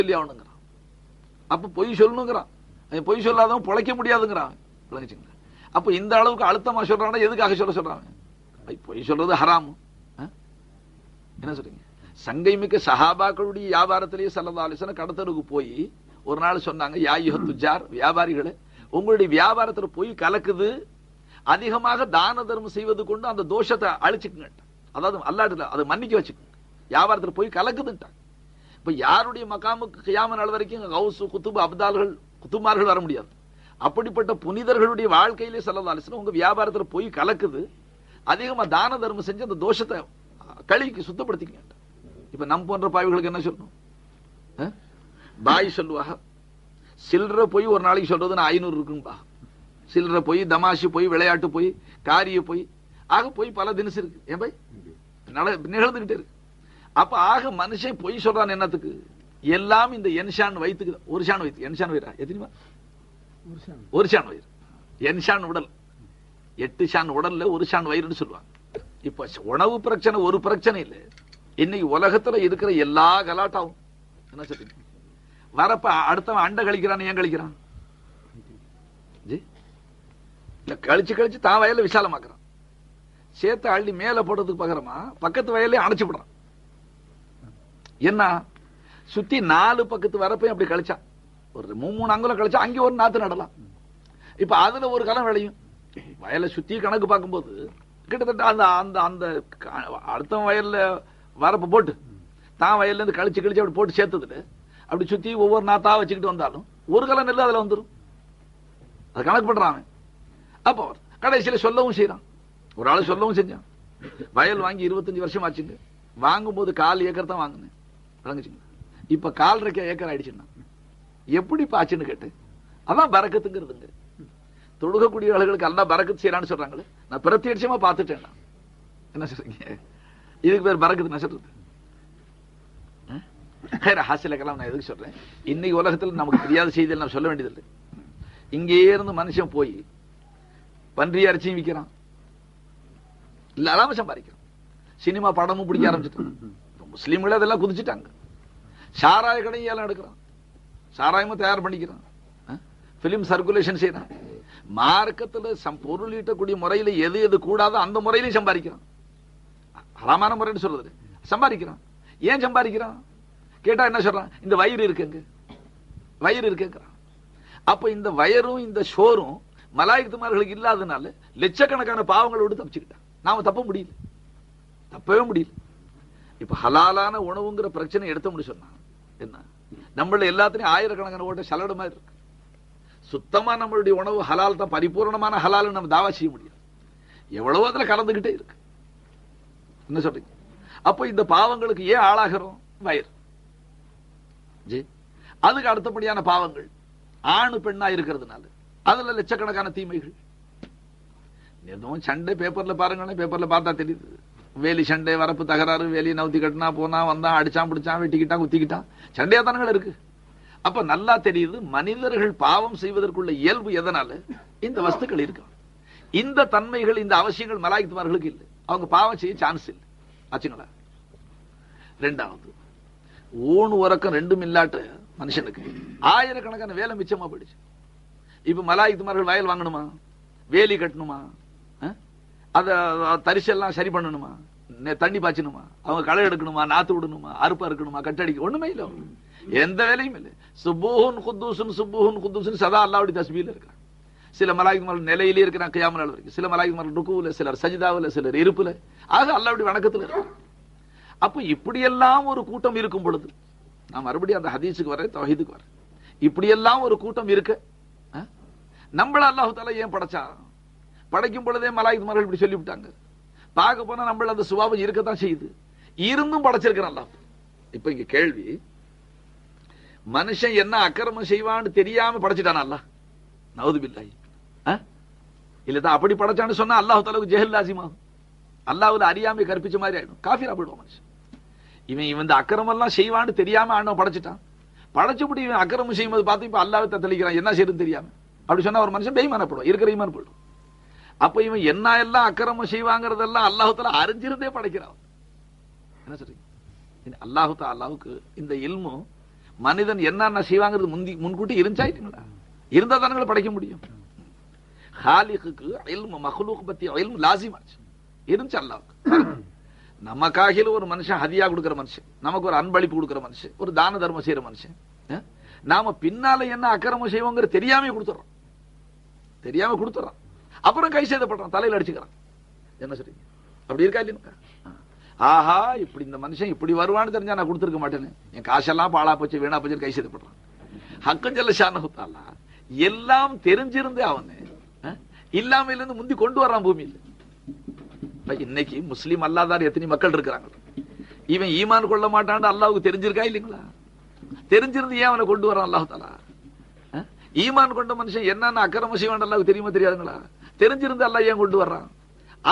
சொல்லி ஆகணுங்கிறான். அப்ப பொய் சொல்லணுங்கிறான். பொய் சொல்லாதவன் பொழைக்க முடியாதுங்கிறான். விளங்குச்சுங்களா? அப்ப இந்த அளவுக்கு அழுத்தமா சொல்றான். எதுக்காக சொல்றாங்க? பொய் சொல்றது ஹராமு. என்ன சொல்றீங்க? சங்கை மிக்க சஹாபாக்களுடைய வியாபாரத்திலேயே ஸல்லல்லாஹு அலைஹி வஸல்லம் கடத்தலுக்கு போய் ஒரு நாள் சொன்னாங்க, யா அய்யுஹத் துஜார், வியாபாரிகளே, உங்களுடைய வியாபாரத்துல பொய் கலக்குது, அதிகமாக தான தர்மம் செய்வது கொண்டு அந்த தோஷத்தை அழிச்சுக்குங்க. அதாவது அல்லாஹ்ல அதை மன்னிக்க வச்சுக்கோங்க. வியாபாரத்துல போய் கலக்குதுன்ட்டாங்க. இப்ப யாருடைய மகாமுக்கு கியாமத் நாள் வரைக்கும் கௌஸ், குத்துபு, அப்தால்கள், குத்துமார்கள் வர முடியாது. அப்படிப்பட்ட புனிதர்களுடைய வாழ்க்கையிலே ஸல்லல்லாஹு அலைஹி வஸல்லம் உங்க வியாபாரத்துல போய் கலக்குது, அதிகமா தான தர்மம் செஞ்சு அந்த தோஷத்தை கழுவிக்கு சுத்தப்படுத்திக்கங்க. இப்ப நம் போன்ற பாவிகளுக்கு என்ன சொல்லணும்? பாய் சொல்லுவாங்க, சில்லற போய் ஒரு நாளைக்கு சொல்றது 500 இருக்கும்பா. சில்லற போய், தமாஷி போய், விளையாட்டு போய், காரிய போய், ஆக போய் பல தினசு இருக்கு. ஏன் பாய் நிகழ்ந்துகிட்டே இருக்கு. அப்ப ஆக மனுஷன் பொய் சொல்றான் என்னத்துக்கு? எல்லாம் இந்த என்ஷான் வயிற்றுக்கு. ஒரு ஷான் வயிற்று, என்ஷான் வயிறா எத்தனைமா? ஒரு ஷான் வயிறு. என்ஷான் உடல், 8 ஷான் உடல்ல ஒரு ஷான் வயிறுன்னு சொல்லுவாங்க. இப்ப உணவு பிரச்சனை ஒரு பிரச்சனை இல்லை. இன்னைக்கு உலகத்துல இருக்கிற எல்லா கலாட்டாவும் என்ன சொல்றீங்க? வரப்ப அடுத்தவன் அண்டை கழிக்கிறான், ஏன் கழிக்கிறான்? இல்ல கழிச்சு கழிச்சு தான் வயல்ல விசாலமாக்குறான். சேத்த அள்ளி மேல போடுறதுக்கு பகரமா பக்கத்து வயல்ல அணைச்சு விடுறான். என்ன சுத்தி 4 பக்கத்து வரப்பையும் அப்படி கழிச்சான். ஒரு 3 அங்குலம் கழிச்சா அங்கே ஒரு நாத்து நடலாம். இப்ப அதுல ஒரு களம் விளையும். வயலை சுத்தி கணக்கு பார்க்கும்போது கிட்டத்தட்ட அந்த அந்த அந்த அடுத்த வயல்ல வரப்பு போட்டு தான் வயல்ல இருந்து கழிச்சு கழிச்சு அப்படி போட்டு சேர்த்ததுல அப்படி சுத்தி ஒவ்வொரு நாத்தா வச்சுக்கிட்டு வந்தாலும் ஒரு கலம் நெல் அதுல வந்துடும். அது கணக்கு பண்றான். அப்போ கடைசியில சொல்லவும் செய்யறான். ஒரு ஆள் சொல்லவும் செஞ்சான். வயல் வாங்கி 25 வருஷம் ஆச்சுங்க. வாங்கும் போது 1/4 ஏக்கர் தான் வாங்கினேன். விளங்குச்சுங்க? இப்ப 1/4 ஏக்கர் ஆயிடுச்சுன்னா எப்படி பாச்சுன்னு கேட்டு, அதான் பரக்கத்துங்கிறதுங்க. தொழுகக்கூடிய ஆளுகளுக்கு அல்லா பரக்கத்து செய்யறான்னு சொல்றாங்களே, நான் பிரத்யட்சமா பார்த்துட்டேன். என்ன சொல்றீங்க? இதுக்கு பேர் பரக்கத்து என்ன சொல்றது? ஹாசிலக்கெல்லாம் நான் எதுக்கு சொல்றேன்? இன்னைக்கு உலகத்தில் நமக்கு தெரியாத செய்தியில் நான் சொல்ல வேண்டியதில்லை. இங்கே இருந்து மனுஷன் போய் பன்றி அரைச்சியும் விற்கிறான், இல்ல அலாம சம்பாதிக்கிறான். சினிமா படமும் பிடிக்க ஆரம்பிச்சுட்டான். முஸ்லீம்களே அதெல்லாம் குதிச்சுட்டாங்க. சாராய கடையெல்லாம் எடுக்கிறான், சாராயமும் தயார் பண்ணிக்கிறான், பிலிம் சர்க்குலேஷன் செய்யறான். மார்க்கத்துல பொருள் ஈட்டக்கூடிய முறையில எது எது கூடாதோ அந்த முறையிலையும் சம்பாதிக்கிறான். ஹராமான முறைன்னு சொல்றது சம்பாதிக்கிறான். ஏன் சம்பாதிக்கிறான் கேட்டா என்ன சொல்றான்? இந்த வயிறு இருக்குங்க, வயிறு இருக்குங்கிறான். அப்ப இந்த வயரும் இந்த ஷோரும் மலாயிகத்துமார்களுக்கு இல்லாதனால லட்சக்கணக்கான பாவங்களை விட்டு தப்பிச்சுக்கிட்டான். நாம தப்ப முடியல, தப்பவே முடியல. இப்ப ஹலாலான உணவுங்கிற பிரச்சனை எடுத்த முடியும் சொன்னா என்ன? நம்மள எல்லாத்திலையும் ஆயிரக்கணக்கான ஓட்ட சலடு மாதிரி இருக்கு. சுத்தமா நம்மளுடைய உணவு ஹலால் தான், பரிபூர்ணமான ஹலால் நம்ம தாவா செய்ய முடியாது. எவ்வளவோ அதுல கலந்துகிட்டே இருக்கு. என்ன சொல்றீங்க? அப்ப இந்த பாவங்களுக்கு ஏன் ஆளாகிறோம்? வயிறு. அதுக்கு அடுத்தபடியான பாவங்கள் ஆணு பெண்ணா இருக்கிறதுனால அதுல லட்சக்கணக்கான தீமைகள். எதுவும் சண்டை பேப்பர்ல பாருங்களேன், பேப்பர்ல பார்த்தா தெரியுது. வேலி சண்டை, வரப்பு தகராறு, வேலி நவுத்தி கட்டினா, போனா வந்தா, அடிச்சான் பிடிச்சான், வெட்டிக்கிட்டான், குத்திக்கிட்டான், சண்டையா தானங்கள் இருக்கு. அப்ப நல்லா தெரியுது மனிதர்கள் பாவம் செய்வதற்குள்ள இயல்பு எதனால? இந்த வஸ்துக்கள் இருக்கு. இந்த தன்மைகள், இந்த அவசியங்கள் மலாயிகத்துமார்களுக்கு இல்லை. அவங்க பாவம் செய்ய சான்ஸ் இல்லை. ஆச்சுங்களா? ரெண்டாவது, ஊன் உறக்கம் ரெண்டும் இல்லாட்ட மனுஷனுக்கு ஆயிரக்கணக்கான வேலை மிச்சமா போயிடுச்சு. இப்ப மலாயிகத்துமார்கள் வயல் வாங்கணுமா, வேலி கட்டணுமா, அத தரிசெல்லாம் சரி பண்ணணுமா, தண்ணி பாய்ச்சணுமா, அவங்க களை எடுக்கணுமா, நாத்து விடணுமா, அறுப்பா இருக்கணுமா, கட்டடிக்க ஒண்ணுமே இல்லை. எந்த வேலையும் இல்லை. சுபூஹுன் குத்தூசுன் சுபூஹுன் குத்தூசுன் சதா அல்லாஹ்வுடைய தஸ்பீஹ்ல இருக்காங்க. சில மலாயிகத்துமார்கள் நிலையிலே இருக்கிறாங்க கியாமத் நாள் வரைக்கும். சில மலாயிகத்துமார்கள் ருக்குவுல, சிலர் சஜிதாவுல, சிலர் இருப்புல, ஆக அல்லாஹ்வுடைய வணக்கத்துல இருக்காங்க. அப்ப இப்படியெல்லாம் ஒரு கூட்டம் இருக்கும் பொழுது, நான் மறுபடியும் அந்த ஹதீஸுக்கு வரேன், தௌஹீதுக்கு வரேன். இப்படியெல்லாம் ஒரு கூட்டம் இருக்க நம்மள அல்லாஹ் தஆலா ஏன் படைச்சா? படைக்கும் பொழுதே மலாயிகத்துமார்கள் இப்படி சொல்லிவிட்டாங்க. பார்க்க போனா நம்மள அந்த சுபாவம் இருக்கத்தான் செய்யுது. இருந்தும் படைச்சிருக்கிறான் அல்லாஹ். இப்ப இங்க கேள்வி, மனுஷன் என்ன அக்கிரமம் செய்வான்னு தெரியாம படைச்சிட்டான் அல்லாஹ்? நவுது பில்லாஹி. இல்லதான் அப்படி படைச்சான்னு சொன்னா அல்லாஹ் தஆலாவுக்கு ஜஹல் லாசிமாகும். அல்லாஹ்வுல அறியாமை கற்பிச்ச மாதிரி ஆயிடும், காஃபிரா போயிடுவான் மனுஷன். இவன் இந்த அக்கிரமம் எல்லாம் செய்வான்னு தெரியாம ஆண்டவன் படைச்சிட்டான். படைச்சபடி இவன் அக்கிரமம் செய்யும்போது பார்த்து இப்ப அல்லாஹ்வை தத்தளிக்கிறான், என்ன செய்யறதுன்னு தெரியாம. அப்படி சொன்னா ஒரு மனுஷன் பெய்மான போடுவான், இருக்கிற ஈமான் போயிடும். அப்ப இவன் என்ன எல்லாம் அக்கிரமம் செய்வாங்கிறதெல்லாம் அல்லாஹ் தஆலா அறிஞ்சிருந்தே படைக்கிறான். என்ன சொல்றீங்க? அல்லாஹ் தஆலாவுக்கு இந்த இல்மு மனிதன் என்னென்ன செய்வாங்கிறது முன்கூட்டி இருந்துச்சாயிட்டுங்களா? இருந்தா தானங்களை படைக்க முடியும். ஹாலிக்கு இல்மு மஹ்லூக் பத்தி இல்மு லாசிமாச்சு இருந்துச்சு அல்லாஹ்வுக்கு. நமக்காக ஒரு மனுஷன் ஹதியா கொடுக்கிற மனுஷன், நமக்கு ஒரு அன்பளிப்பு கொடுக்கிற மனுஷன், ஒரு தான தர்மம் செய்யற மனுஷன், நாம பின்னால என்ன அக்கிரமம் செய்வோங்கிற தெரியாம கொடுத்துறோம். அப்புறம் கை சேதப்படுறான், தலையில அடிச்சுக்கிறான். என்ன சொல்றீங்க? அப்படி இருக்கா இல்லையா? ஆஹா, இப்படி இந்த மனுஷன் இப்படி வருவான்னு தெரிஞ்சா நான் கொடுத்துருக்க மாட்டேன்னு, என் காசெல்லாம் பாழா போச்சு வீணா போச்சு கை சேதப்படுறான். ஹக்கு ஜல்ல ஷானஹு தஆலா எல்லாம் தெரிஞ்சிருந்தே அவனு இல்லாம இருந்து முந்தி கொண்டு வர்றான் பூமியில். இன்னைக்கு முஸ்லீம் அல்லாதார் எத்தனை மக்கள் இருக்கிறாங்க. இவன் ஈமான் கொள்ள மாட்டான்னு அல்லாஹ்வுக்கு தெரிஞ்சிருக்கா இல்லைங்களா? தெரிஞ்சிருந்து ஏன் அவனை கொண்டு வரான் அல்லாஹ் தஆலா? ஈமான் கொண்ட மனுஷன் என்னென்ன அக்கிரமம் செய்வான் அல்லாஹ்வுக்கு தெரியுமா தெரியாதுங்களா? தெரிஞ்சிருந்து அல்லாஹ் ஏன் கொண்டு வர்றான்?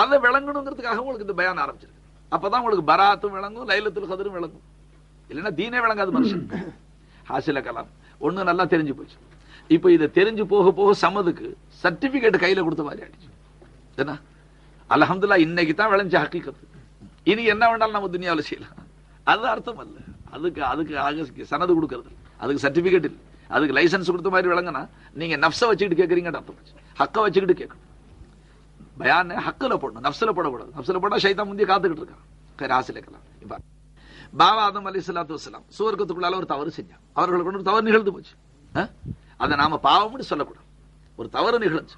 அதை விளங்கணுங்கிறதுக்காக உங்களுக்கு இந்த பயான் ஆரம்பிச்சிருக்கு. அப்பதான் உங்களுக்கு பராத்தும் விளங்கும், லைலத்துல் கத்ரும் விளங்கும். இல்லைன்னா தீனே விளங்காது மனுஷன். ஹாசில கலாம் ஒண்ணு நல்லா தெரிஞ்சு போச்சு. இப்ப இதை தெரிஞ்சு போக போக சமதுக்கு சர்டிபிகேட் கையில கொடுத்த மாதிரி ஆயிடுச்சு. என்ன அல்ஹம்துலில்லாஹ், இன்னைக்கு தான் விளைஞ்ச ஹக்கீகத். இனி என்ன வேண்டாலும் நம்ம துனியாவில் செய்யலாம். அது அர்த்தம் அல்ல. அதுக்கு சனது கொடுக்கறது, அதுக்கு சர்டிபிகேட் இல்லை, அதுக்கு லைசன்ஸ் கொடுத்த மாதிரி விளங்கினா நீங்க நப்ச வச்சுக்கிட்டு கேட்கறீங்க அர்த்தம். ஹக்க வச்சுக்கிட்டு கேட்கணும். பயான் ஹக்குல போடணும், நப்சுல போடக்கூடாது. நப்சுல போட்டா ஷைத்தான் முந்தைய காத்துக்கிட்டு இருக்கான். ஆசிலேக்கலாம். இப்ப பாபா ஆதம் அலைஹிஸ்ஸலாத்து வஸ்ஸலாம் சுவர்க்கத்துக்குள்ளால ஒரு தவறு செஞ்சாங்க. அவர்களுக்கு ஒரு தவறு நிகழ்ந்து போச்சு. அதை நாம பாவம்னு சொல்லக்கூடாது. ஒரு தவறு நிகழ்ந்து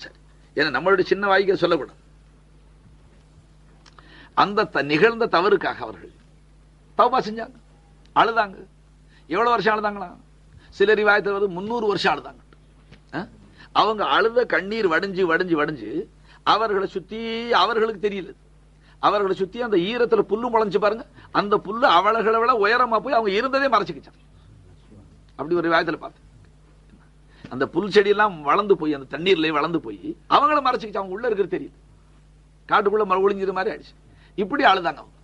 சரி, ஏன்னா நம்மளுடைய சின்ன வாய்க்க சொல்லக்கூடாது. அந்த நிகழ்ந்த தவறுக்காக அவர்கள் தௌபா செஞ்சாங்க, அழுதாங்க. எவ்வளவு வருஷம் அழுதாங்களா? சில ரிவாயத்தில் வந்து 300 வருஷம் அழுதாங்க. அவங்க அழுத கண்ணீர் வடிஞ்சு வடிஞ்சு வடிஞ்சு அவர்களை சுத்தி, அவர்களுக்கு தெரியல, அவர்களை சுத்தி அந்த ஈரத்துல புல்லு முளைஞ்சு பாருங்க, அந்த புல்லு அவர்களை விட உயரமா போய் அவங்க இருந்ததே மறைச்சுக்கிச்சாங்க. அப்படி ஒரு ரிவாயத்தில் பார்த்து அந்த புல் செடி எல்லாம் வளர்ந்து போய் அந்த தண்ணீர்ல வளர்ந்து போய் அவங்கள மறைச்சுக்கிச்சு. அவங்க உள்ள இருக்கிறது தெரியுது, காட்டுக்குள்ள ஒளிஞ்சிற மாதிரி ஆயிடுச்சு. இப்படி அழுதாங்க அவங்க.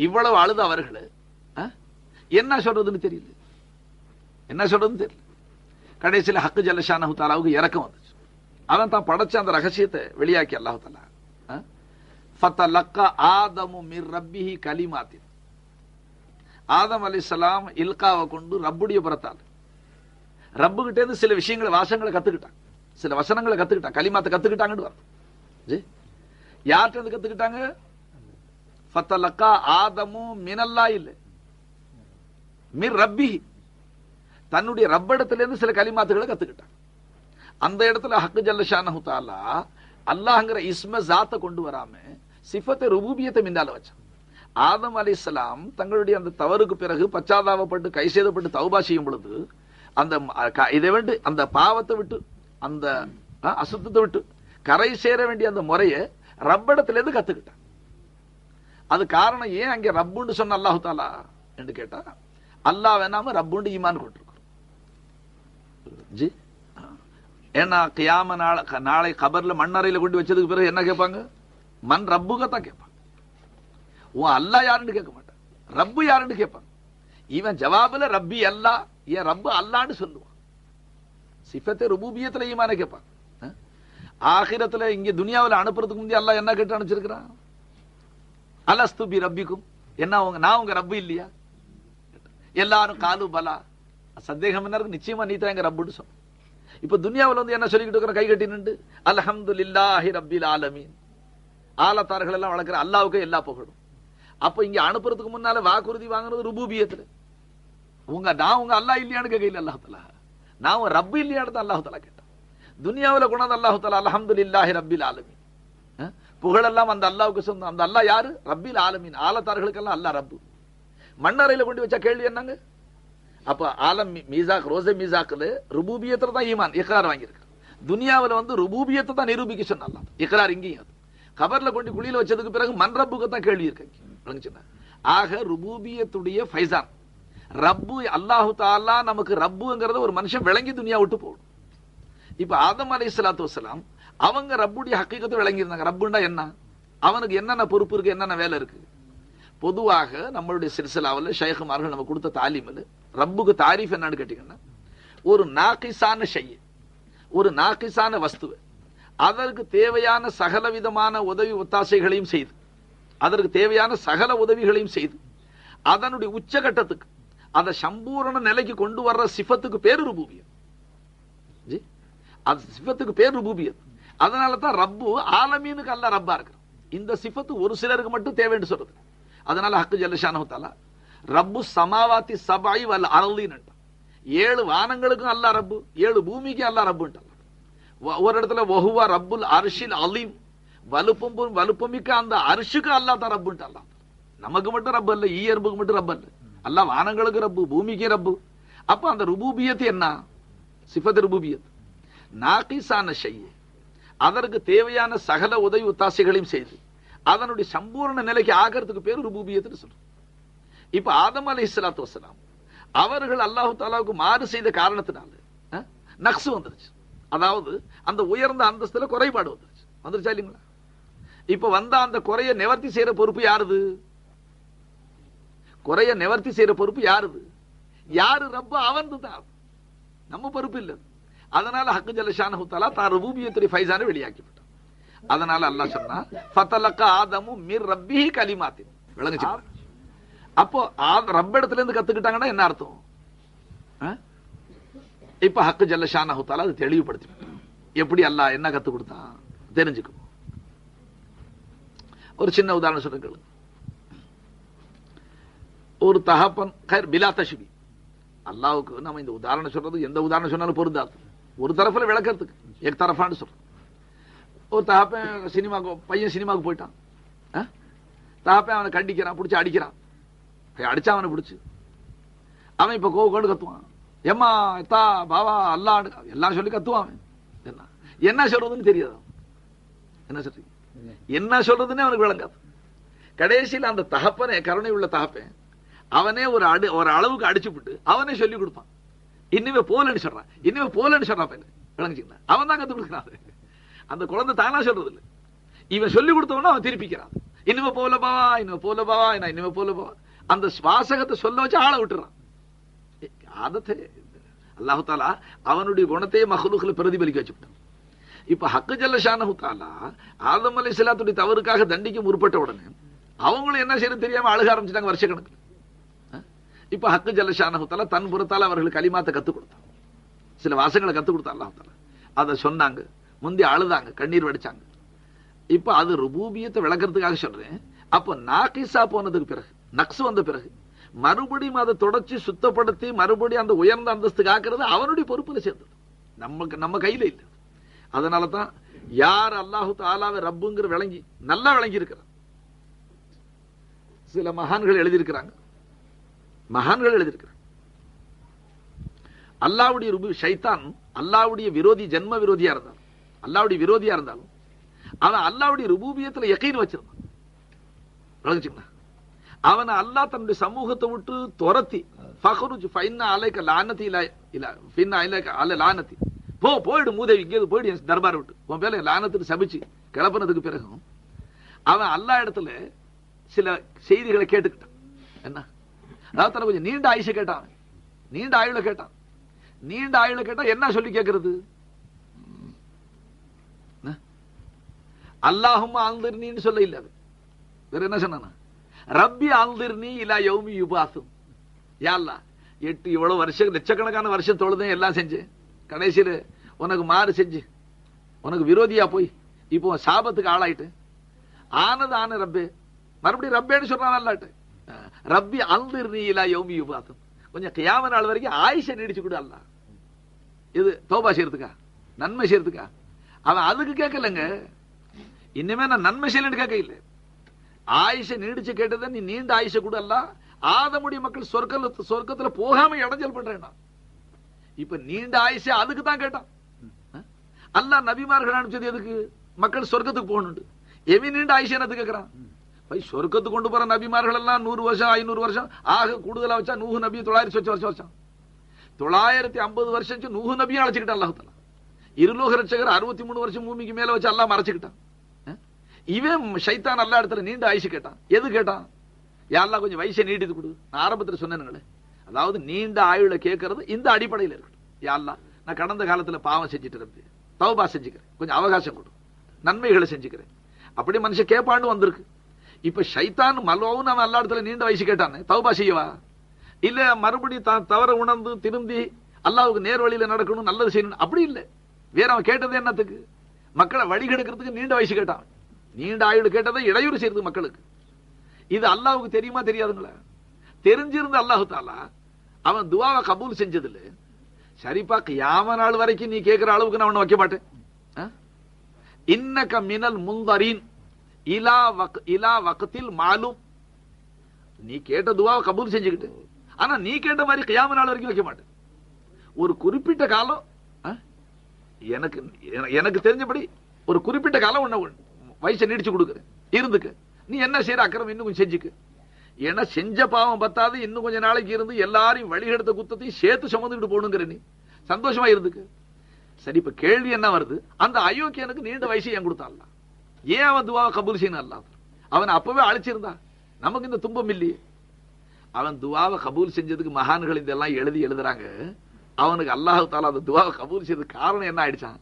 இவ்வளவு அழுத அவர்கள் என்ன சொல்றதுன்னு தெரியல, என்ன சொல்றதுன்னு தெரியல. கடைசியில் ஹக்கு ஜல்ல ஷானஹு தஆலாவுக்கு இரக்கம் வந்துச்சு. அவன் தான் படைச்ச அந்த ரகசியத்தை வெளியாக்கி அல்லாஹ் தஆலா ஃபதலக்க ஆதமு மிர் ரப்பிஹி கலிமாத்தின், ஆதம் அலைஹிஸ்ஸலாம் இல்காவை கொண்டு ரப்புடைய புறத்தால் ரப்புகிட்டே இருந்து சில விஷயங்களை வாசங்களை கத்துக்கிட்டாங்க, சில வசனங்களை கத்துக்கிட்டாங்க, கலிமாத்தை கத்துக்கிட்டாங்கன்னு வரும். யார்கிட்ட இருந்து கத்துக்கிட்டாங்க? ஃபதலக்கா ஆதமு மினல்லாஹ் இல்ல மிர் ரப்பிஹி, தன்னுடைய ரப்பிடத்துல இருந்து சில கலிமாத்துகளை கத்துக்கிட்டாங்க. அந்த இடத்துல ஹக்கு ஜல்ல ஷானஹு தஆலா அல்லாஹ்ங்கற இஸ்ம ஜாத்தை கொண்டு வராம சிஃபத்தை ருபூபியத்தை மின்னால வச்சான். ஆதம் அலைஹிஸ்ஸலாம் தங்களுடைய அந்த தவறுக்கு பிறகு பச்சாதாபப்பட்டு கை சேதப்பட்டு தௌபா செய்யும் பொழுது அந்த இதை விட்டு, அந்த பாவத்தை விட்டு, அந்த அசுத்தத்தை விட்டு கரை சேர வேண்டிய அந்த முறையை ரப்பிடத்துல இருந்து கத்துக்கிட்டான். அது காரணம் ஏன் அங்கே ரப்புன்னு சொன்ன அல்லாஹு தஆலா என்று கேட்டா, அல்லாஹ் வேணாம ரப்புன்னு ஈமான் கொண்டிருக்கிறோம். ஜி ஏன்னா கியாம நாளை கபர்ல மண்ணறையில கொண்டு வச்சதுக்கு பிறகு என்ன கேட்பாங்க? மண் ரப்புகத்தான் கேட்பாங்க. உன் அல்லாஹ் யாருன்னு கேட்க மாட்டான், ரப்பு யாருன்னு கேட்பாங்க. இவன் ஜவாபுல ரப்பி அல்லாஹ், ஏன் ரப்பு அல்லான்னு சொல்லுவான். சிஃபத்தை ருபூபியத்துல ஈமான கேட்பாங்க. ஆகிரத்துல இங்க துனியாவில் அனுப்புறதுக்கு முந்தைய அல்லாஹ் என்ன கேட்டு அனுப்பிச்சிருக்கிறான்? அலஸ்து பி ரப்பிக்கும், என்ன நான் உங்க ரப்பு இல்லையா? எல்லாரும் காலு பலா, சந்தேகம் என்ன இருக்கு? நிச்சயமா நீ தான் எங்க ரப்புன்னு சொன்ன. இப்ப துனியாவில் வந்து என்ன சொல்லிக்கிட்டு இருக்கிற? கை கட்டி நின்று அல்ஹம்துலில்லாஹி ரப்பில் ஆலமீன், ஆலத்தார்கள் எல்லாம் வளர்க்கிற அல்லாஹ்வுக்கு எல்லா புகழும். அப்ப இங்க அனுப்புறதுக்கு முன்னால வாக்குறுதி வாங்குறது ருபூபியத்துல. நான் உங்க அல்லாஹ் இல்லையான்னு கேட்கல அல்லாஹ் தஆலா, நான் உங்க ரப்பு இல்லையான்னு அல்லாஹ் தஆலா கேட்டான். துனியாவில் கொண்டாந்து அல்லாஹ் தஆலா அல்ஹம்துலில்லாஹி ரப்பில் ஆலமீன், புகழெல்லாம் அந்த அல்லாஹ்வுக்கு சொந்தம். அந்த அல்லாஹ் யாரு? ரப்பில் ஆலமீன், ஆலத்தார்களுக்கெல்லாம் அல்லாஹ் ரப்பு. மண்ணறையில கொண்டு வச்ச கேள்வி என்னங்க? அப்ப ஆலம் மீசாக் ரோசே மீசாக்ல ருபூபியத்துல தான் ஈமான் இக்ரார் வாங்கியிருக்கு. துனியாவில் வந்து ருபூபியத்தை தான் நிரூபிக்க சொன்னால இக்ரார் இங்கேயும். கபர்ல கொண்டு குழியில வச்சதுக்கு பிறகு மண் ரப்புக்கு தான் கேள்வி இருக்கு. ஆக ருபூபியத்துடைய ஃபைசான் ரப்பு அல்லாஹு தஆலா நமக்கு ரப்புங்கிறத ஒரு மனுஷன் விளங்கி துனியா விட்டு போடும். இப்ப ஆதம் அலைஹிஸ்ஸலாத்து வஸ்ஸலாம் அவங்க ரப்புடைய ஹக்கீகத்தை விளங்கி இருந்தாங்க. ரப்புண்டா என்ன, அவனுக்கு என்னென்ன பொறுப்பு இருக்கு, என்னென்ன வேலை இருக்கு. பொதுவாக நம்மளுடைய சில்சிலாவில் ஷைഖுமார்கள் நம்ம கொடுத்த தாலீமில் ரப்புக்கு தாரீஃப் என்னன்னு கேட்டீங்கன்னா, ஒரு நாகிசான ஷைய, ஒரு நாகிசான வஸ்துவை அதற்கு தேவையான சகல விதமான உதவி ஒத்தாசைகளையும் செய்து, அதற்கு தேவையான சகல உதவிகளையும் செய்து, அதனுடைய உச்சகட்டத்துக்கு அதை சம்பூரண நிலைக்கு கொண்டு வர்ற சிஃபத்துக்கு பேரு ருபூபியத். அது சிஃபத்துக்கு பேர் ருபூபியத். அதனால தான் ரப்பு ஆலமீனுக்கு அல்லாஹ் ரப்பா இருக்கிறான். இந்த சிஃபத்து ஒரு சிலருக்கு மட்டும் தேவைன்னு சொல்றது. அதனால ஹக்கு ஜல்லஷானஹு தஆலா ரப்பு சமாவாத்தி சபை வல் அர்லீன், 7 வானங்களுக்கும் அல்லாஹ் ரப்பு, 7 பூமிக்கு அல்லாஹ் ரப்புன்ட்டான். ஒரு இடத்துல வஹுவ ரப்புல் அர்ஷில் அலீம், வலுப்பமிக்க அந்த அர்ஷுக்கு அல்லாஹ் தான் ரப்புன்ட்டான். நமக்கு மட்டும் ரப்பு அல்ல, ஈயர்புக்கு மட்டும் ரப்பு அல்ல, அல்லாஹ் வானங்களுக்கு ரப்பு, பூமிக்கு ரப்பு. அப்ப அந்த ருபூபியத் என்ன? சிஃபத் ருபூபியத். நாகிசான ஷைய், அதற்கு தேவையான சகல உதவி உத்தாசைகளையும் செய்து அதனுடைய சம்பூர்ண நிலைக்கு ஆகிறதுக்கு பேர் ருபூபியத்னு சொல்றோம். இப்ப ஆதம் அலைஹிஸ்ஸலாத்து வஸ்ஸலாம் அவர்கள் அல்லாஹ் தஆலாவுக்கு மாறு செய்த காரணத்தினால நக்ஸ் வந்துருச்சு. அதாவது அந்த உயர்ந்த அந்தஸ்துல குறைபாடு வந்துருச்சா இல்லைங்களா? இப்ப வந்த அந்த குறைய நிவர்த்தி செய்யற பொறுப்பு யாருது? குறைய நிவர்த்தி செய்யற பொறுப்பு யாருது? யாரு ரப்ப அவன்து தான், நம்ம பொறுப்பு இல்ல. அதனால ஹக்கு ஜல்லஷானஹு தஆலா தான் ருபூபியத்துடைய ஃபைஸான வெளியாக்கி விட்டான். அதனால அல்லாஹ் சொன்னா ஃபதலக ஆதமு மிர் ரப்பிஹி கலிமாத்தின். விளங்குச்சு? அப்போ ரப்பிடத்துல இருந்து கத்துக்கிட்டாங்கன்னா என்ன அர்த்தம்? இப்ப ஹக்கு ஜல்லஷானஹு தஆலா அதை தெளிவுபடுத்தி விட்டான். எப்படி அல்லாஹ் என்ன கத்து கொடுத்தான் தெரிஞ்சுக்கணும். ஒரு சின்ன உதாரணம் சொல்லுங்க. ஒரு தகப்பன் பிலா தஷ்பி, அல்லாவுக்கு நம்ம இந்த உதாரணம் சொல்றது எந்த உதாரணம் சொன்னாலும் பொருந்தாது. ஒரு தரப்புல விளக்கறதுக்கு எக் தரப்பான்னு சொல்றோம். ஒரு தகப்பன் பையன் சினிமாவுக்கு போயிட்டான். தகப்பன் அவனை கண்டிக்கிறான், பிடிச்சி அடிக்கிறான். அடிச்சா அவனை பிடிச்சு அவன் இப்ப கோடு கத்துவான், எம்மா எத்தா பாவா அல்லா எல்லாம் சொல்லி கத்துவான். என்ன சொல்றதுன்னு தெரியாது. என்ன சொல்றீங்க? என்ன சொல்றதுன்னு அவனுக்கு விளங்காது. கடைசியில் அந்த தகப்பனே, கருணை உள்ள தகப்பன், அவனே ஒரு அளவுக்கு அடிச்சு விட்டு அவனே சொல்லி கொடுப்பான். இன்னுமே போலன்னு சொல்றான், இன்னுமே போலன்னு சொல்றான். விளங்குச்சுங்களா? அவன் தான் கத்து கொடுக்குறான். அந்த குழந்தை தானா சொல்றது இல்லை. இவன் சொல்லி கொடுத்தவன அவன் திருப்பிக்கிறான். இனிமே போல பாவா, இனிமே போல பாவா, இனிமே போல பாவா. அந்த வாசகத்தை சொல்ல வச்சு ஆளை விட்டுறான். அதத்தை அல்லாஹ் தஆலா அவனுடைய குணத்தையே மஹ்லூக்ல பிரதிபலிக்க வச்சுட்டான். இப்ப ஹக்கு ஜல்லஷானஹு தஆலா ஆதம் அலைஹிஸ்ஸலாத்துடைய தவறுக்காக தண்டிக்க முற்பட்ட உடனே அவங்களும் என்ன செய்யறது தெரியாம அழுக ஆரம்பிச்சிட்டாங்க வருஷக்கணக்கு. இப்ப ஹக்கு ஜல்லஷானஹு தஆலா தன் புறத்தால அவர்களுக்கு கலிமாத்தை கத்துக் கொடுத்தான். சில வாசகங்களை கத்துக் கொடுத்தான் அல்லாஹ் தஆலா. அதை சொன்னாங்க, முந்தி அழுதாங்க, கண்ணீர் வடிச்சாங்க. இப்ப அது ருபூபியத்தை விளக்கறதுக்காக சொல்றேன். அப்ப நாகிசா போனதுக்கு பிறகு, நக்ஸ் வந்த பிறகு மறுபடியும் அதை தொடர்ச்சி சுத்தப்படுத்தி மறுபடியும் அந்த உயர்ந்த அந்தஸ்துக்கு ஆக்குறது அவனுடைய பொறுப்புல சேர்ந்தது, நம்ம கையில இல்லை. அதனாலதான் யார் அல்லாஹு தஆலாவை ரப்புங்கிற விளங்கி நல்லா விளங்கி இருக்கிறார். சில மகான்கள் எழுதியிருக்கிறாங்க, அல்லாஹ்வுடைய ஷைத்தான் அல்லாஹ்வுடைய விரோதி, ஜென்ம விரோதியா இருந்தாலும், அல்லாஹ்வுடைய விரோதியா இருந்தாலும் அவன் அல்லாஹ்வுடைய ருபூபியத்துல யகீன் வச்சிருந்தான். விளங்குச்சுங்களா? அவனை அல்லாஹ் தன்னுடைய சமூகத்தை விட்டு துரத்தி ஃபக்ருஜ் ஃபைன்ன அலைக லானதி இலா ஃபின்ன அலைக அல லானதி, போயிடு மூதேவி, இங்கே போயிடு என் தர்பாரை விட்டு, உன் பேர்ல லானத்துக்கு சபிச்சு கிளப்பினதுக்கு பிறகும் அவன் அல்லாஹ் இடத்துல சில செய்திகளை கேட்டுக்கிட்டான். என்ன? அதாவது கொஞ்சம் நீண்ட ஆயுஷ கேட்டான், நீண்ட ஆயுள கேட்டான். நீண்ட ஆயுள கேட்டா என்ன சொல்லி கேட்கறது? அல்லாஹும்ம அன்திர்னின்னு சொல்ல இல்ல, வேற என்ன சொன்னானா? ரப்பி அன்திர்னி இலா யௌமி யுபாசும். யா அல்லாஹ், 8 இவ்வளவு வருஷம், லட்சக்கணக்கான வருஷம் தொழுதேன், எல்லாம் செஞ்சேன், கடைசியில உனக்கு மாறு செஞ்சு உனக்கு விரோதியா போய் இப்போ சாபத்துக்கு ஆளாயிட்டு ஆன ரப்பே, மறுபடியும் ரப்பேன்னு சொல்றான் அல்லாஹ்ட்ட. ரப்பி அன்திர்னி இலா யௌமி யுபாசும், கொஞ்சம் கியாமத் நாள் வரைக்கும் ஆயுஷை நீடிச்சு கொடு அல்லாஹ். இது தௌபா செய்யறதுக்கா, நன்மை செய்யறதுக்கா? அவன் அதுக்கு கேட்கலங்க, இனிமே நான் நன்மை செய்யலன்னு கேட்க இல்லை, ஆயுஷை நீடிச்சு கேட்டதை நீ நீண்ட ஆயுஷை கூட அல்ல. ஆதமுடைய மக்கள் சொர்க்கத்துல போகாம இடைஞ்சல் பண்றேன். இப்ப நீண்ட ஆயுஷை அதுக்கு தான் கேட்டான். அல்லாஹ் நபிமார்கள் அனுப்பிச்சது எதுக்கு? மக்கள் சொர்க்கத்துக்கு போகணும். எவன் நீண்ட ஆயுஷை என்னது கேட்கிறான்? சொர்க்கத்துக்கு கொண்டு போற நபிமார்கள் எல்லாம் 100 வருஷம் 500 வருஷம் ஆக கூடுதலா வச்சா நூஹ் நபி 900 வருஷம் 950 வருஷம் நூஹ் நபியும் அழைச்சுக்கிட்டான் அல்லாஹ் தஆலா. இருலோக ரட்சகர் 63 வருஷம் பூமிக்கு மேல வச்சு அல்லாஹ் மறைச்சுக்கிட்டான். இவன் ஷைத்தான் அல்லாஹ் இடத்துல நீண்ட ஆயுசு கேட்டான். எது கேட்டான்? யா அல்லாஹ் கொஞ்சம் வயசை நீட்டித்து கொடு. நான் ஆரம்பத்தில் சொன்னேன், அதாவது நீண்ட ஆயுள கேட்கறது இந்த அடிப்படையில் இருக்கட்டும். யா அல்லாஹ், நான் கடந்த காலத்துல பாவம் செஞ்சுட்டு இருந்தேன், தௌபா செஞ்சுக்கிறேன், கொஞ்சம் அவகாசம் கொடு, நன்மைகளை செஞ்சுக்கிறேன். அப்படி மனுஷன் கேட்பான்னு வந்திருக்கு. இப்ப ஷைத்தான் மலோவும் அவன் அல்லா இடத்துல நீண்ட வயசு கேட்டானே, தௌபா செய்யவா? இல்ல மறுபடி தவற உணர்ந்து திரும்பி அல்லாஹ்வுக்கு நேர் வழியில நடக்கணும், நல்லது செய்யணும், அப்படி இல்லை. வேற அவன் கேட்டது என்னத்துக்கு? மக்களை வழி கெடுக்கிறதுக்கு நீண்ட வயசு கேட்டான். நீண்ட ஆயுள் கேட்டதை இடையூறு செய்யறது மக்களுக்கு. இது அல்லாஹ்வுக்கு தெரியுமா தெரியாதுங்களா? தெரிஞ்சிருந்த அல்லாஹ் தஆலா அவன் துஆவை கபூல் செஞ்சதுல சரிப்பா கியாம நாள் வரைக்கும் நீ கேட்கிற அளவுக்கு நான் அவனை வைக்க மாட்டேன். இன்னக மினல் முன்தரீன் இலா வக்தில் மாலூம். நீ கேட்ட துஆவை கபூல் செஞ்சுக்கிட்டு, ஆனா நீ கேட்ட மாதிரி கியாம நாள் வரைக்கும் வைக்க மாட்டேன். ஒரு குறிப்பிட்ட காலம், எனக்கு எனக்கு தெரிஞ்சபடி ஒரு குறிப்பிட்ட காலம் உன்னை வயசை நீடிச்சு கொடுக்குறேன், இருந்துக்க. நீ என்ன செய்யற அக்கிரம் இன்னும் கொஞ்சம் செஞ்சுக்க. ஏன்னா செஞ்ச பாவம் பத்தாது, இன்னும் கொஞ்ச நாளைக்கு இருந்து எல்லாரையும் வழிகெடுத்த குத்தத்தையும் சேர்த்து சுமந்துக்கிட்டு போகணுங்கிற நீ சந்தோஷமா இருந்துக்க. சரி, இப்ப கேள்வி என்ன வருது? அந்த அயோக்கியனுக்கு நீண்ட வயசு ஏன் கொடுத்தான்ல? ஏன் அவன் துஆவை கபூல் செய்யணும்? அல்ல அவன் அப்பவே அழைச்சிருந்தா நமக்கு இந்த துன்பம் இல்லையே. அவன் துஆவை கபூல் செஞ்சதுக்கு மகான்கள் இதெல்லாம் எழுதுறாங்க. அவனுக்கு அல்லாஹ் தஆலா அந்த துஆவை கபூல் செய்தது காரணம் என்ன ஆயிடுச்சான்?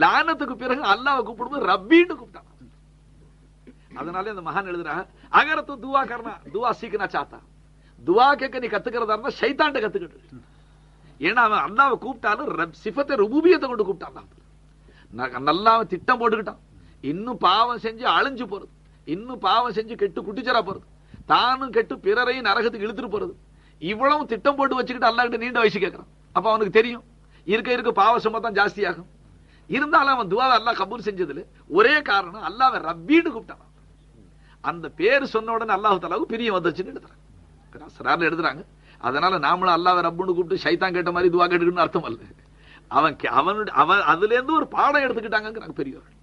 லானத்துக்கு பிறகு அல்லாஹ்வை கூப்பிடும்போது ரப்பின்னு கூப்பிட்டான். அதனால அந்த மகான் எழுதுறா, அகரத்து துஆ கர்னா துஆ சீக்கனா சாத்தா. துஆ கேட்க நீ கத்துக்கிறதா இருந்தா ஷைத்தான்ட்ட கத்துக்கிட்டு. ஏன்னா அவன் அல்லாஹ்வை கூப்பிட்டாலும் சிஃபத்தை ருபூபியத்தை கொண்டு கூப்பிட்டான். நல்லா திட்டம் போட்டுக்கிட்டான். இன்னும் பாவம் செஞ்சு அழிஞ்சு போறது, இன்னும் பாவம் செஞ்சு கெட்டு குட்டிச்சரா போறது, தானும் கெட்டு பிறரையும் நரகத்துக்கு இழுத்துட்டு போறது, இவ்வளவு திட்டம் போட்டு வச்சுக்கிட்டு அல்லாஹ் கிட்ட நீண்ட வயசு கேட்கிறான். அப்ப அவனுக்கு தெரியும் இருக்க பாவ சுமத்தான் ஜாஸ்தியாகும். இருந்தாலும் அவன் துஆவை அல்லாஹ் கபூல் செஞ்சதுல ஒரே காரணம் அல்லாஹ்வை ரப்பீன்னு கூப்பிட்டான். அந்த பேர் சொன்ன உடனே அல்லாஹ் தஆலாவுக்கு பிரியம் வந்துச்சுன்னு எழுதுறாங்க. அதனால நாமளும் அல்லாஹ்வை ரப்புன்னு கூப்பிட்டு ஷைத்தான் கேட்ட மாதிரி துஆ கேட்டுக்கணும்னு அர்த்தம் அல்ல. அவன் அதுல இருந்து ஒரு பாடம் எடுத்துக்கிட்டாங்க பெரியவர்கள்.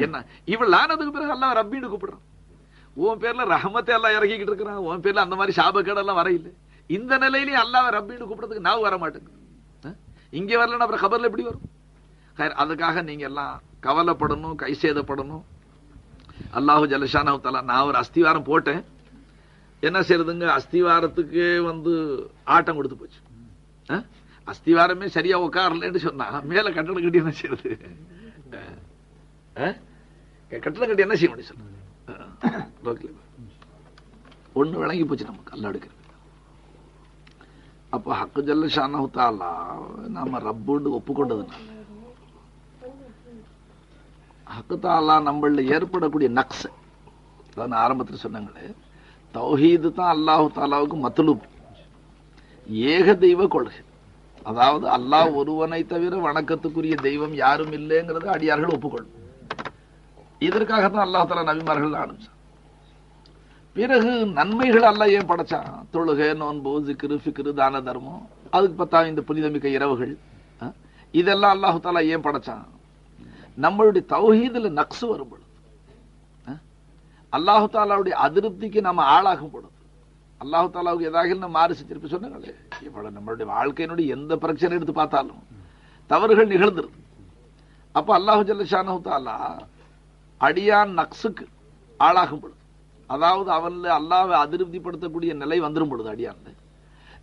என்ன இவன் லானத்துக்கு பிறகு அல்லாஹ் ரப்பின்னு கூப்பிடுறான். உன் பேர்ல ரஹமத்தை எல்லாம் இறக்கிக்கிட்டு இருக்கிறான், உன் பேர்ல அந்த மாதிரி சாபக்கேடெல்லாம் வர இல்லை. இந்த நிலையிலேயே அல்லாஹ்வை ரப்பின்னு கூப்பிடுறதுக்கு நான் வர மாட்டேங்குது. இங்க வரலன்னா அப்புறம் கபர்ல எப்படி வரும்? அதுக்காக நீங்க எல்லாம் கவலைப்படணும், கை சேதப்படணும். அல்லாஹு ஜல்லஷானஹு தஆலா, நான் ஒரு அஸ்திவாரம் போட்டேன், என்ன செய்யறதுங்க? அஸ்திவாரத்துக்கு ஆட்டம் கொடுத்து போச்சு. அஸ்திவாரமே சரியா உட்காரலன்னு சொன்னா மேல கட்டடம் கட்டி என்ன செய்யறது? கட்டடம் கட்டி என்ன செய்ய முடியும் சொல்லுங்க? ஒண்ணு விளங்கி போச்சு நமக்கு அல்லாஹ் எடுக்கிறது. அப்ப ஹக்கு ஜல்லஷானஹு தஆலா நாம ரப்புன்னு ஒப்புக்கொண்டதுனால ஹக்கு தஆலா நம்மள ஏற்படக்கூடிய நக்ஸ், நான் ஆரம்பத்தில் சொன்னாங்களே, தௌஹீது தான் அல்லாஹ் தஆலாவுக்கு மத்லூப், ஏக தெய்வ கொள்கை. அதாவது அல்லாஹ் ஒருவனை தவிர வணக்கத்துக்குரிய தெய்வம் யாரும் இல்லைங்கிறது அடியார்கள் ஒப்புக்கொள்ளும். இதற்காகத்தான் அல்லாஹ் தஆலா நபிமார்கள் ஆரம்பிச்சான். பிறகு நன்மைகள் அல்லாஹ் ஏன் படைச்சான்? தொழுகை, நோன்பு, ஜிக்ரு, ஃபிக்ரு, தான தர்மம், அதுக்கு பத்தாம் இந்த புனிதமிக்க இரவுகள், இதெல்லாம் அல்லாஹ் தஆலா ஏன் படைச்சான்? நம்மளுடைய தௌஹீதுல நக்ஸ் வரும் பொழுது, அல்லாஹ் தஆலாவுடைய அதிருப்திக்கு நம்ம ஆளாகும் பொழுது, அல்லாஹ் தஆலாவுக்கு ஏதாவது நம்ம மாறு செஞ்சிருப்ப சொன்னாங்களே, இவ்வளவு நம்மளுடைய வாழ்க்கையினுடைய எந்த பிரச்சனை எடுத்து பார்த்தாலும் தவறுகள் நிகழ்ந்துருது. அப்ப அல்லாஹ் ஜல்லஷானஹு தஆலா அடியான் நக்ஸுக்கு ஆளாகும் பொழுது, அதாவது அவன்ல அல்லாஹ்வை அதிருப்திப்படுத்தக்கூடிய நிலை வந்துடும் பொழுது அடியான்ல,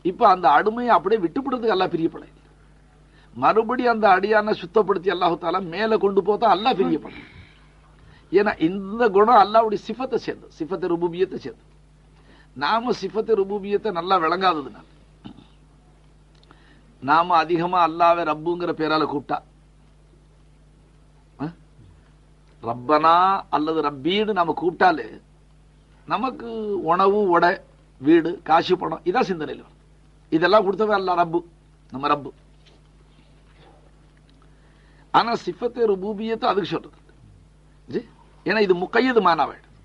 இப்ப அந்த அடிமையை அப்படியே விட்டுப்படுறதுக்கு அல்லாஹ் பிரியப்பட, மறுபடி அந்த அடியான சுத்தப்படுத்தி அல்லாஹ் தஆலா மேல கொண்டு போதா அல்லாஹ் பிரியப்பட. ஏன்னா இந்த குணம் அல்லாஹ்வுடைய சிஃபத்தை சேர்ந்து, சிஃபத்தை ருபூபியத்தை சேர்ந்து. நாம சிஃபத்தை ருபூபியத்தை நல்லா விளங்காததுனால நாம அதிகமா அல்லாஹ்வை ரப்புங்கிற பேரால கூப்பிட்டா, ரப்பனா அல்லது ரப்பீன்னு நாம கூப்பிட்டாலே நமக்கு உணவு, உடை, வீடு, காசு, பணம் இதான் சிந்தனையில் வரும். இதெல்லாம் கொடுத்தவே அல்ல ரப்பு, நம்ம ரப்பு. ஆனா சிஃபத்தை ருபூபியத்தை அதுக்கு சொல்றது. ஏன்னா இது முக்கையது மானாவாயிடும்,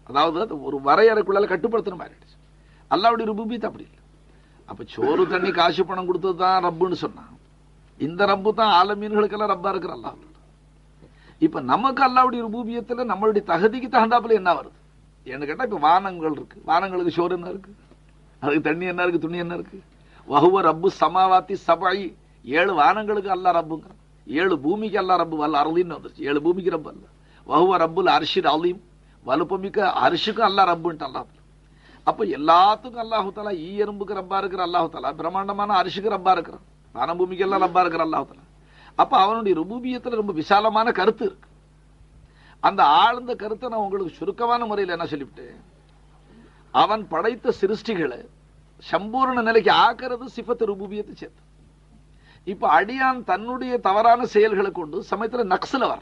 அதாவது ஒரு வரையறைக்குள்ளால கட்டுப்படுத்துற மாதிரி ஆயிடுச்சு. அல்லாஹ்வுடைய ருபூபியத்தை அப்படி இல்லை. அப்ப சோறு தண்ணி காசு பணம் கொடுத்தது தான் ரப்புன்னு சொன்னா, இந்த ரப்பு தான் ஆலமீன்களுக்கெல்லாம் ரப்பா இருக்கிற அல்லாஹ். இப்ப நமக்கு அல்லாஹ்வுடைய ருபூபியத்துல நம்மளுடைய தகுதிக்கு தகுந்தாப்புல என்ன வருது ஏன்னு கேட்டா, இப்ப வானங்கள் இருக்கு, வானங்களுக்கு சோறு என்ன இருக்கு, அதுக்கு தண்ணி என்ன இருக்கு, துணி என்ன இருக்கு. வஹுவ ரப்பு சமாவாத்தி சபை, 7 வானங்களுக்கு அல்லாஹ் ரப்புங்க, 7 பூமிக்கு அல்லாஹ் ரப்பு, வல்ல அருளின்னு வந்துருச்சு, 7 பூமிக்கு ரப்பு அல்ல. வஹுவ ரப்புல் அர்ஷில் அலீம், வலுப்பமிக்க அரிஷுக்கும் அல்லாஹ் ரப்புன்ட்டு அல்லாஹ். அப்ப எல்லாத்துக்கும் அல்லாஹு தஆலா ஈ எறும்புக்கு ரப்பா இருக்கிற அல்லாஹு தஆலா, பிரம்மாண்டமான அரிஷுக்கு ரப்பா இருக்கிறான், வான பூமிக்கு எல்லாம் ரப்பா இருக்கிற அல்லாஹு தஆலா. அப்ப அவனுடைய ருபூபியத்துல ரொம்ப விசாலமான கருத்து இருக்கு. அந்த ஆழ்ந்த கருத்தை நான் உங்களுக்கு சுருக்கமான முறையில் என்ன சொல்லிவிட்டேன், அவன் படைத்த சிருஷ்டிகளை சம்பூர்ண நிலைக்கு ஆக்கிறது சிஃபத் ருபூபியத்தை சேர்த்து. இப்ப அடியான் தன்னுடைய தவறான செயல்களை கொண்டு சமயத்துல நக்ஸல வர